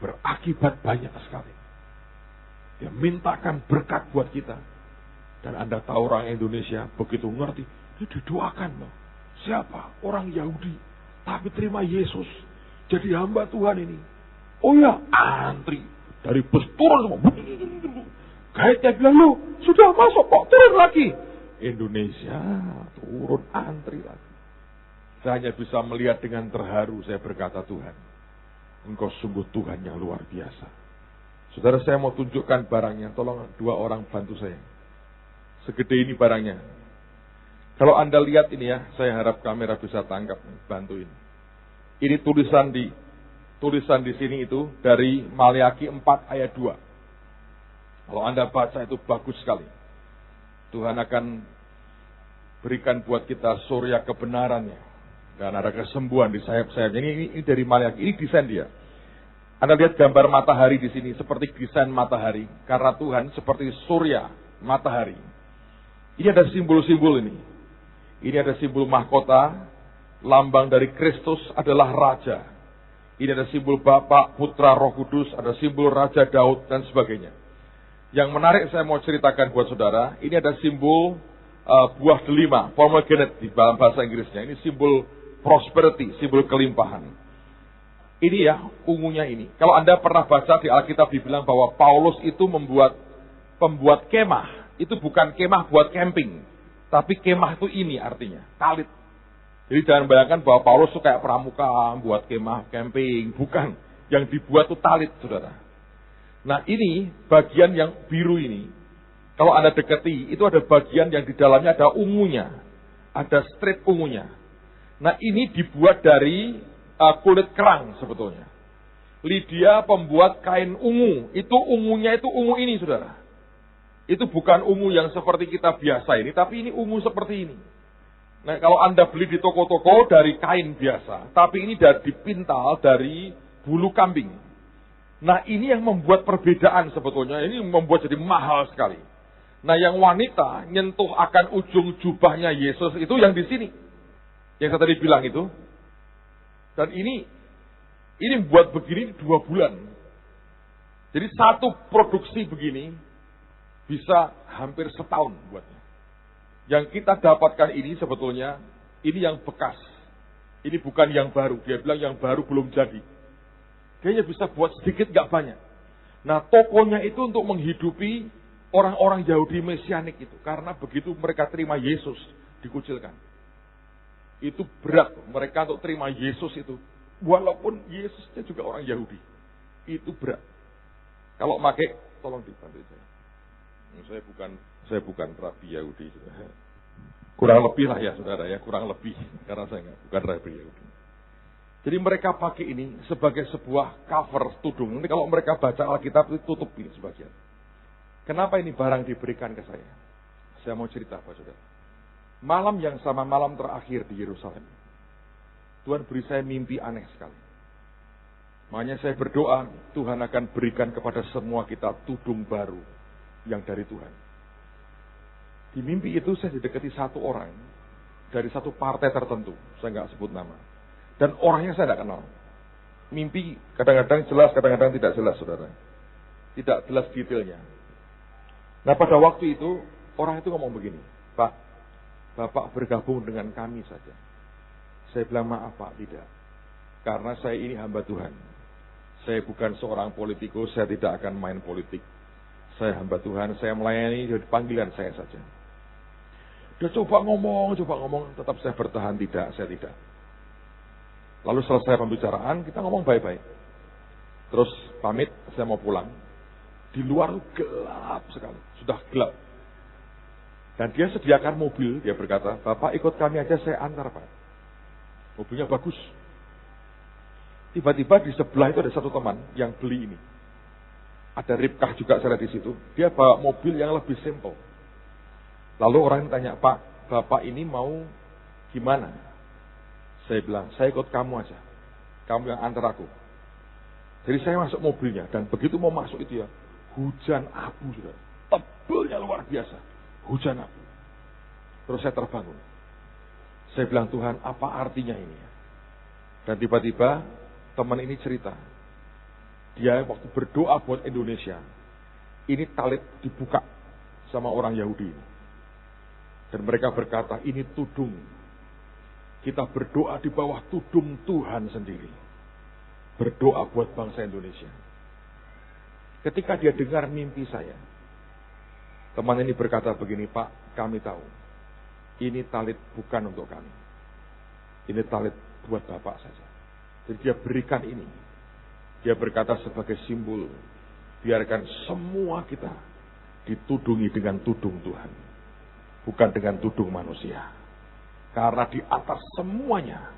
berakibat banyak sekali. Dia mintakan berkat buat kita. Dan Anda tahu orang Indonesia begitu ngerti, dia didoakan loh. Siapa? Orang Yahudi. Tapi terima Yesus. Jadi hamba Tuhan ini. Oh ya, antri. Dari bus turun semua. Guide-nya bilang, lu sudah masuk kok, turun lagi. Indonesia, turun antri lagi. Saya hanya bisa melihat dengan terharu, saya berkata, Tuhan, Engkau sungguh Tuhan yang luar biasa. Saudara, saya mau tunjukkan barangnya. Tolong 2 orang bantu saya. Segede ini barangnya. Kalau Anda lihat ini ya, saya harap kamera bisa tangkap, bantuin. Ini tulisan di sini itu dari Maleakhi 4 ayat 2. Kalau Anda baca itu bagus sekali. Tuhan akan berikan buat kita surya kebenarannya. Dan ada kesembuhan di sayap-sayapnya. Ini dari Maleakhi, ini desain dia. Anda lihat gambar matahari di sini seperti desain matahari. Karena Tuhan seperti surya matahari. Ini ada simbol-simbol ini. Ini ada simbol mahkota, lambang dari Kristus adalah Raja. Ini ada simbol Bapa, Putra, Roh Kudus, ada simbol Raja Daud, dan sebagainya. Yang menarik saya mau ceritakan buat saudara, ini ada simbol buah delima, pomegranate di dalam bahasa Inggrisnya. Ini simbol prosperity, simbol kelimpahan. Ini ya, ungunya ini. Kalau Anda pernah baca di Alkitab dibilang bahwa Paulus itu pembuat kemah. Itu bukan kemah buat camping. Tapi kemah itu ini artinya, talit. Jadi jangan bayangkan bahwa Paulus itu kayak pramuka, buat kemah, camping. Bukan. Yang dibuat itu talit, saudara. Nah ini, bagian yang biru ini. Kalau Anda dekati, itu ada bagian yang di dalamnya ada ungunya. Ada strip ungunya. Nah ini dibuat dari kulit kerang sebetulnya. Lydia pembuat kain ungu. Itu ungunya itu ungu ini, saudara. Itu bukan ungu yang seperti kita biasa ini, tapi ini ungu seperti ini. Nah, kalau Anda beli di toko-toko dari kain biasa, tapi ini dipintal dari bulu kambing. Nah, ini yang membuat perbedaan sebetulnya. Ini membuat jadi mahal sekali. Nah, yang wanita nyentuh akan ujung jubahnya Yesus itu yang di sini. Yang saya tadi bilang itu. Dan ini buat begini 2 bulan. Jadi satu produksi begini bisa hampir setahun buatnya. Yang kita dapatkan ini sebetulnya, ini yang bekas. Ini bukan yang baru. Dia bilang yang baru belum jadi. Kayaknya bisa buat sedikit gak banyak. Nah tokonya itu untuk menghidupi orang-orang Yahudi Mesianik itu. Karena begitu mereka terima Yesus, dikucilkan. Itu berat mereka untuk terima Yesus itu. Walaupun Yesusnya juga orang Yahudi. Itu berat. Kalau pakai, tolong dibantu saya. Saya bukan rabi Yahudi. Kurang lebih lah ya saudara ya, kurang lebih. Karena saya bukan rabi Yahudi. Jadi mereka pakai ini sebagai sebuah cover tudung. Ini kalau mereka baca Alkitab itu tutup ini sebagian. Kenapa ini barang diberikan ke saya? Saya mau cerita Pak saudara. Malam yang sama malam terakhir di Yerusalem. Tuhan beri saya mimpi aneh sekali. Makanya saya berdoa Tuhan akan berikan kepada semua kita tudung baru yang dari Tuhan. Di mimpi itu saya didekati satu orang dari satu partai tertentu, saya nggak sebut nama. Dan orangnya saya tidak kenal. Mimpi kadang-kadang jelas, kadang-kadang tidak jelas, saudara. Tidak jelas detailnya. Nah pada waktu itu orang itu ngomong begini, Pak, Bapak bergabung dengan kami saja. Saya bilang maaf Pak, tidak. Karena saya ini hamba Tuhan. Saya bukan seorang politikus, saya tidak akan main politik. Saya hamba Tuhan, saya melayani dari panggilan saya saja. Dia coba ngomong, tetap saya bertahan, tidak, saya tidak. Lalu selesai pembicaraan, kita ngomong baik-baik. Terus pamit, saya mau pulang. Di luar gelap sekali, sudah gelap. Dan dia sediakan mobil, dia berkata, Bapak ikut kami aja, saya antar Pak. Mobilnya bagus. Tiba-tiba di sebelah itu ada satu teman yang beli ini. Ada Ribkah juga saya lihat di situ. Dia bawa mobil yang lebih simple. Lalu orang tanya, Pak, Bapak ini mau gimana? Saya bilang, saya ikut kamu aja. Kamu yang antar aku. Jadi saya masuk mobilnya. Dan begitu mau masuk itu ya, hujan abu sudah. Tebalnya luar biasa. Hujan abu. Terus saya terbangun. Saya bilang, Tuhan, apa artinya ini? Dan tiba-tiba teman ini cerita. Dia waktu berdoa buat Indonesia, ini talit dibuka sama orang Yahudi. Dan mereka berkata, ini tudung. Kita berdoa di bawah tudung Tuhan sendiri. Berdoa buat bangsa Indonesia. Ketika dia dengar mimpi saya, teman ini berkata begini, Pak, kami tahu. Ini talit bukan untuk kami. Ini talit buat Bapak saja. Jadi dia berikan ini. Dia berkata sebagai simbol, biarkan semua kita ditudungi dengan tudung Tuhan. Bukan dengan tudung manusia. Karena di atas semuanya,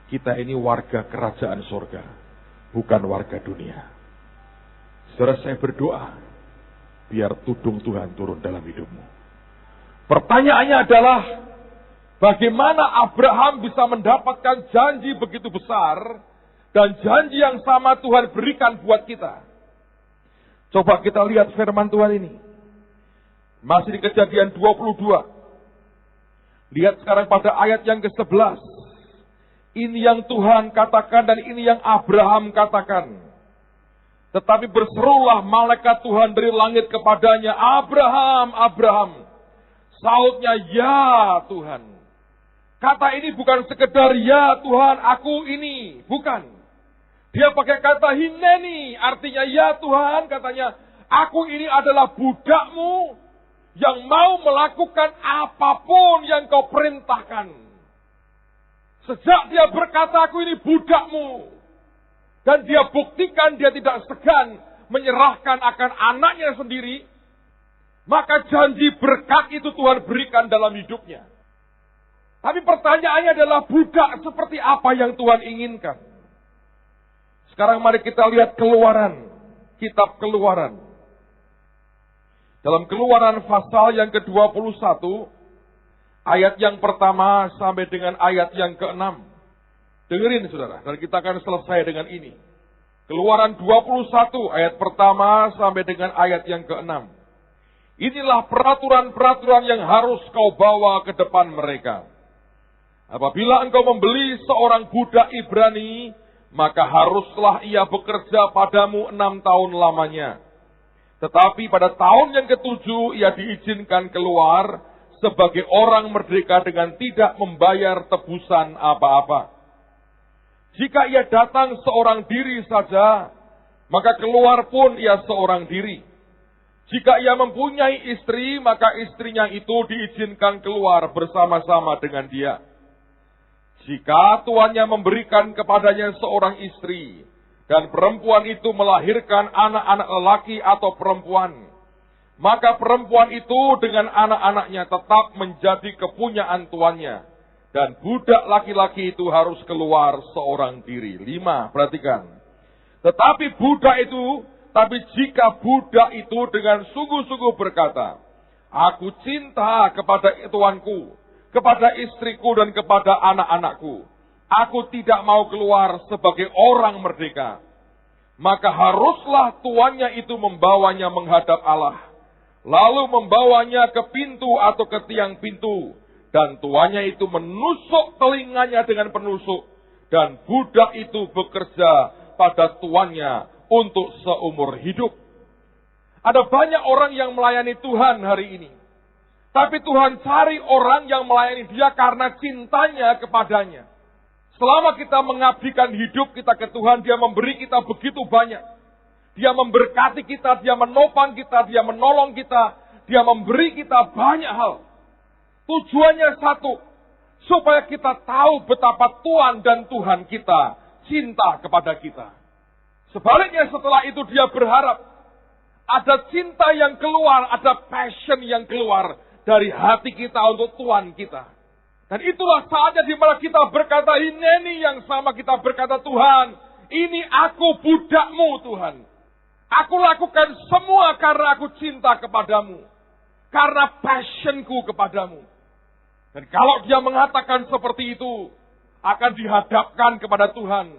kita ini warga kerajaan surga. Bukan warga dunia. Saudara, saya berdoa, biar tudung Tuhan turun dalam hidupmu. Pertanyaannya adalah, bagaimana Abraham bisa mendapatkan janji begitu besar, dan janji yang sama Tuhan berikan buat kita. Coba kita lihat firman Tuhan ini. Masih di Kejadian 22. Lihat sekarang pada ayat yang ke-11. Ini yang Tuhan katakan dan ini yang Abraham katakan. Tetapi berserulah malaikat Tuhan dari langit kepadanya, Abraham, Abraham. Sautnya, ya Tuhan. Kata ini bukan sekedar ya Tuhan, aku ini. Bukan. Dia pakai kata hineni, artinya ya Tuhan, katanya, aku ini adalah budakmu yang mau melakukan apapun yang kau perintahkan. Sejak dia berkata, aku ini budakmu. Dan dia buktikan dia tidak segan menyerahkan akan anaknya sendiri. Maka janji berkat itu Tuhan berikan dalam hidupnya. Tapi pertanyaannya adalah budak seperti apa yang Tuhan inginkan. Sekarang mari kita lihat Keluaran. Kitab Keluaran. Dalam Keluaran pasal yang ke-21. Ayat yang pertama sampai dengan ayat yang ke-6. Dengerin saudara. Dan kita akan selesai dengan ini. Keluaran 21 ayat pertama sampai dengan ayat yang ke-6. Inilah peraturan-peraturan yang harus kau bawa ke depan mereka. Apabila engkau membeli seorang budak Ibrani, maka haruslah ia bekerja padamu 6 tahun lamanya. Tetapi pada tahun yang ke-7 ia diizinkan keluar sebagai orang merdeka dengan tidak membayar tebusan apa-apa. Jika ia datang seorang diri saja, maka keluar pun ia seorang diri. Jika ia mempunyai istri, maka istrinya itu diizinkan keluar bersama-sama dengan dia. Jika tuannya memberikan kepadanya seorang istri, dan perempuan itu melahirkan anak-anak lelaki atau perempuan, maka perempuan itu dengan anak-anaknya tetap menjadi kepunyaan tuannya. Dan budak laki-laki itu harus keluar seorang diri. 5, perhatikan. Tapi jika budak itu dengan sungguh-sungguh berkata, aku cinta kepada tuanku, kepada istriku dan kepada anak-anakku. Aku tidak mau keluar sebagai orang merdeka. Maka haruslah tuannya itu membawanya menghadap Allah. Lalu membawanya ke pintu atau ke tiang pintu. Dan tuannya itu menusuk telinganya dengan penusuk. Dan budak itu bekerja pada tuannya untuk seumur hidup. Ada banyak orang yang melayani Tuhan hari ini. Tapi Tuhan cari orang yang melayani dia karena cintanya kepadanya. Selama kita mengabdikan hidup kita ke Tuhan, dia memberi kita begitu banyak. Dia memberkati kita, dia menopang kita, dia menolong kita, dia memberi kita banyak hal. Tujuannya satu, supaya kita tahu betapa Tuhan dan Tuhan kita cinta kepada kita. Sebaliknya setelah itu dia berharap ada cinta yang keluar, ada passion yang keluar dari hati kita untuk Tuhan kita. Dan itulah saatnya di mana kita berkata, ini yang sama kita berkata, Tuhan, ini aku budakmu Tuhan. Aku lakukan semua karena aku cinta kepadamu. Karena passionku kepadamu. Dan kalau dia mengatakan seperti itu, akan dihadapkan kepada Tuhan.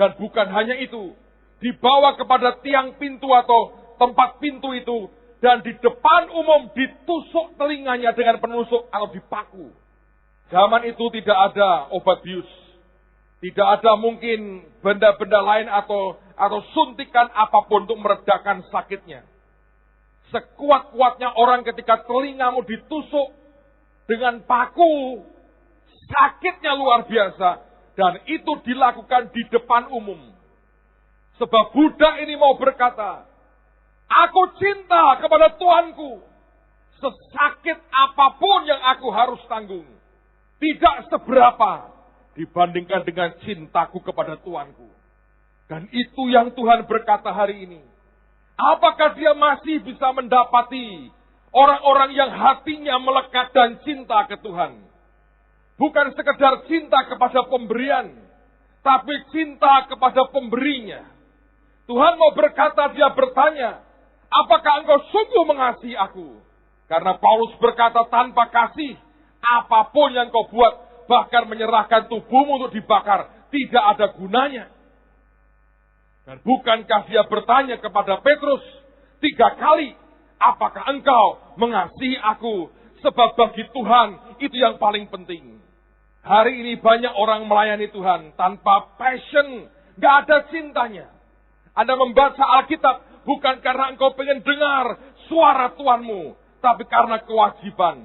Dan bukan hanya itu, dibawa kepada tiang pintu atau tempat pintu itu, dan di depan umum ditusuk telinganya dengan penusuk atau dipaku. Zaman itu tidak ada obat bius. Tidak ada mungkin benda-benda lain atau suntikan apapun untuk meredakan sakitnya. Sekuat-kuatnya orang ketika telingamu ditusuk dengan paku, sakitnya luar biasa. Dan itu dilakukan di depan umum. Sebab budak ini mau berkata, aku cinta kepada Tuanku. Sesakit apapun yang aku harus tanggung. Tidak seberapa dibandingkan dengan cintaku kepada Tuanku. Dan itu yang Tuhan berkata hari ini. Apakah dia masih bisa mendapati orang-orang yang hatinya melekat dan cinta ke Tuhan? Bukan sekedar cinta kepada pemberian, tapi cinta kepada pemberinya. Tuhan mau berkata, dia bertanya, apakah engkau sungguh mengasihi aku? Karena Paulus berkata, tanpa kasih, apapun yang kau buat, bahkan menyerahkan tubuhmu untuk dibakar, tidak ada gunanya. Dan bukankah dia bertanya kepada Petrus 3 kali, apakah engkau mengasihi aku? Sebab bagi Tuhan itu yang paling penting. Hari ini banyak orang melayani Tuhan tanpa passion, gak ada cintanya. Anda membaca Alkitab bukan karena engkau pengen dengar suara Tuhanmu, tapi karena kewajiban.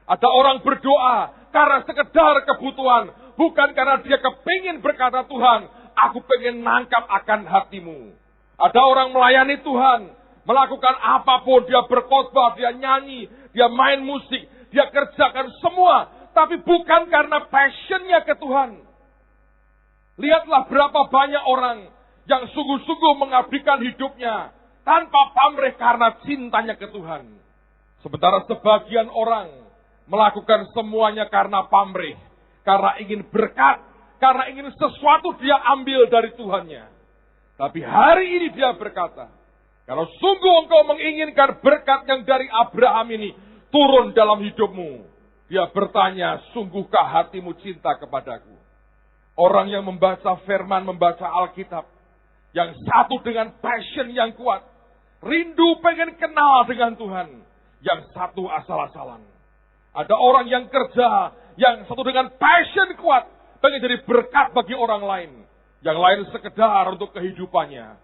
Ada orang berdoa karena sekedar kebutuhan, bukan karena dia kepingin berkata, Tuhan, aku pengen nangkap akan hatimu. Ada orang melayani Tuhan, melakukan apapun, dia berkhotbah, dia nyanyi, dia main musik, dia kerjakan semua, tapi bukan karena passionnya ke Tuhan. Lihatlah berapa banyak orang yang sungguh-sungguh mengabdikan hidupnya tanpa pamrih karena cintanya ke Tuhan. Sementara sebagian orang melakukan semuanya karena pamrih, karena ingin berkat, karena ingin sesuatu dia ambil dari Tuhannya. Tapi hari ini dia berkata, kalau sungguh engkau menginginkan berkat yang dari Abraham ini turun dalam hidupmu, dia bertanya, sungguhkah hatimu cinta kepadaku? Orang yang membaca firman, membaca Alkitab, yang satu dengan passion yang kuat, rindu pengen kenal dengan Tuhan, yang satu asal-asalan. Ada orang yang kerja, yang satu dengan passion kuat, pengen jadi berkat bagi orang lain, yang lain sekedar untuk kehidupannya.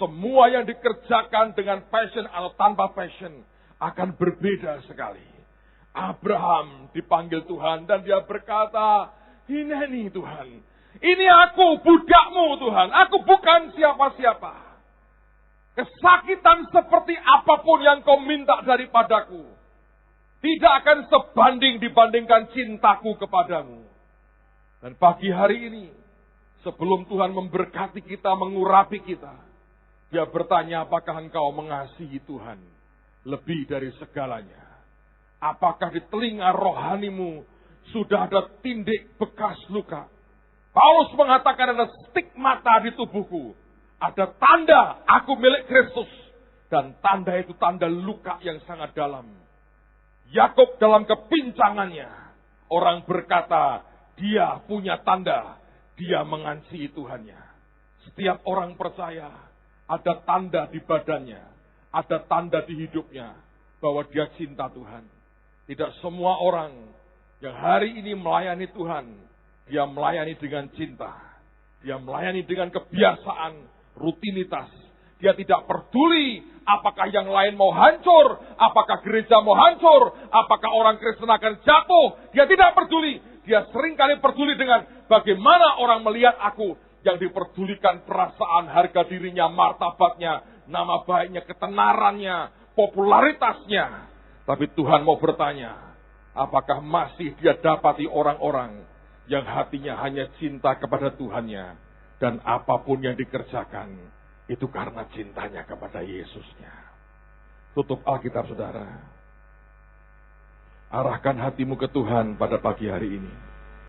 Semua yang dikerjakan dengan passion atau tanpa passion akan berbeda sekali. Abraham dipanggil Tuhan dan dia berkata, "Hineni Tuhan, ini aku budakmu Tuhan, aku bukan siapa-siapa. Kesakitan seperti apapun yang kau minta daripadaku tidak akan sebanding dibandingkan cintaku kepadamu." Dan pagi hari ini, sebelum Tuhan memberkati kita, mengurapi kita, dia bertanya, apakah engkau mengasihi Tuhan lebih dari segalanya? Apakah di telinga rohanimu sudah ada tindik bekas luka? Paulus mengatakan ada stigmata di tubuhku. Ada tanda aku milik Kristus. Dan tanda itu tanda luka yang sangat dalam. Yakub dalam kepincangannya, orang berkata, dia punya tanda, dia mengasihi Tuhannya. Setiap orang percaya, ada tanda di badannya, ada tanda di hidupnya, bahwa dia cinta Tuhan. Tidak semua orang yang hari ini melayani Tuhan, dia melayani dengan cinta. Dia melayani dengan kebiasaan, rutinitas. Dia tidak peduli apakah yang lain mau hancur, apakah gereja mau hancur, apakah orang Kristen akan jatuh. Dia tidak peduli. Dia seringkali peduli dengan bagaimana orang melihat aku. Yang diperdulikan perasaan, harga dirinya, martabatnya, nama baiknya, ketenarannya, popularitasnya. Tapi Tuhan mau bertanya, apakah masih dia dapati orang-orang yang hatinya hanya cinta kepada Tuhannya, dan apapun yang dikerjakan, itu karena cintanya kepada Yesusnya. Tutup Alkitab saudara. Arahkan hatimu ke Tuhan pada pagi hari ini.